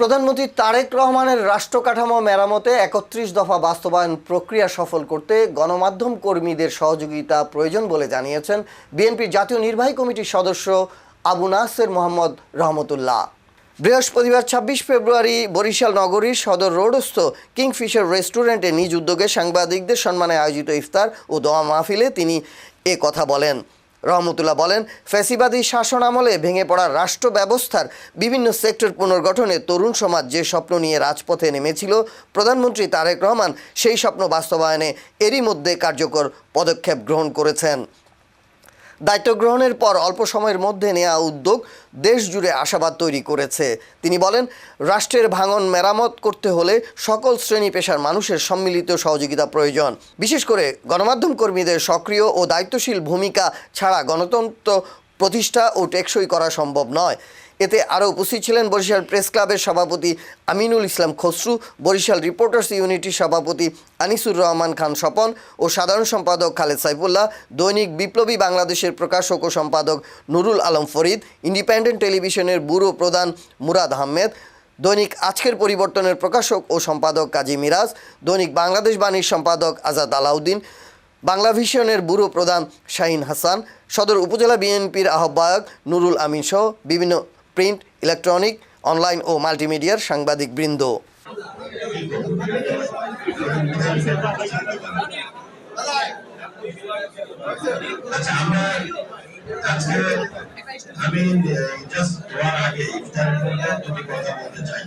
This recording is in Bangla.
প্রধানমন্ত্রী তারেক রহমানের রাষ্ট্র কাঠামো মেরামতে ৩১ দফা বাস্তবায়ন প্রক্রিয়া সফল করতে গণমাধ্যম কর্মীদের সহযোগিতা প্রয়োজন বলে জানিয়েছেন বিএনপির জাতীয় নির্বাহী কমিটির সদস্য আবু নাসের মোহাম্মদ রহমতুল্লাহ। বৃহস্পতিবার ২৬ ফেব্রুয়ারি বরিশাল নগরীর সদর রোডস্থ কিংফিশার রেস্টুরেন্টে নিজ উদ্যোগে সাংবাদিকদের সম্মানে আয়োজিত ইফতার ও দোয়া মাহফিলে তিনি এ কথা বলেন। রহমতুল্লাহ বলেন, ফ্যাসিবাদী শাসন আমলে ভেঙে পড়া রাষ্ট্র ব্যবস্থার বিভিন্ন সেক্টর পুনর্গঠনে তরুণ সমাজ যে স্বপ্ন নিয়ে রাজপথে নেমেছিল, প্রধানমন্ত্রী তারেক রহমান সেই স্বপ্ন বাস্তবায়নে এরই মধ্যে কার্যকর পদক্ষেপ গ্রহণ করেছেন। দায়িত্ব গ্রহণের পর অল্প সময়ের মধ্যে নেওয়া উদ্যোগ দেশ জুড়ে আশাবাদ তৈরি করেছে। তিনি বলেন, রাষ্ট্রের ভাঙন মেরামত করতে হলে সকল শ্রেণী পেশার মানুষের সম্মিলিত সহযোগিতা প্রয়োজন। বিশেষ করে গণমাধ্যম কর্মীদের সক্রিয় ও দায়িত্বশীল ভূমিকা ছাড়া গণতন্ত্র প্রতিষ্ঠা ও টেকসই করা সম্ভব নয়। এতে আরও উপস্থিত ছিলেন বরিশাল প্রেস ক্লাবের সভাপতি আমিনুল ইসলাম খসরু, বরিশাল রিপোর্টার্স ইউনিটির সভাপতি আনিসুর রহমান খান স্বপন ও সাধারণ সম্পাদক খালেদ সাইফুল্লাহ, দৈনিক বিপ্লবী বাংলাদেশের প্রকাশক ও সম্পাদক নুরুল আলম ফরিদ, ইন্ডিপেন্ডেন্ট টেলিভিশনের ব্যুরো প্রধান মুরাদ আহমেদ, দৈনিক আজকের পরিবর্তনের প্রকাশক ও সম্পাদক কাজী মিরাজ, দৈনিক বাংলাদেশ বাণীর সম্পাদক আজাদ আলাউদ্দিন, বাংলা ভিশনের ব্যুরো প্রধান শাহিন হাসান, সদর উপজেলা বিএনপির আহ্বায়ক নুরুল আমিন সহ বিভিন্ন প্রিন্ট, ইলেকট্রনিক, অনলাইন ও মাল্টিমিডিয়ার সাংবাদিক বৃন্দ। আমি জাস্ট ওয়ার আগে ইফতারের পরে দুটি কথা বলতে চাই।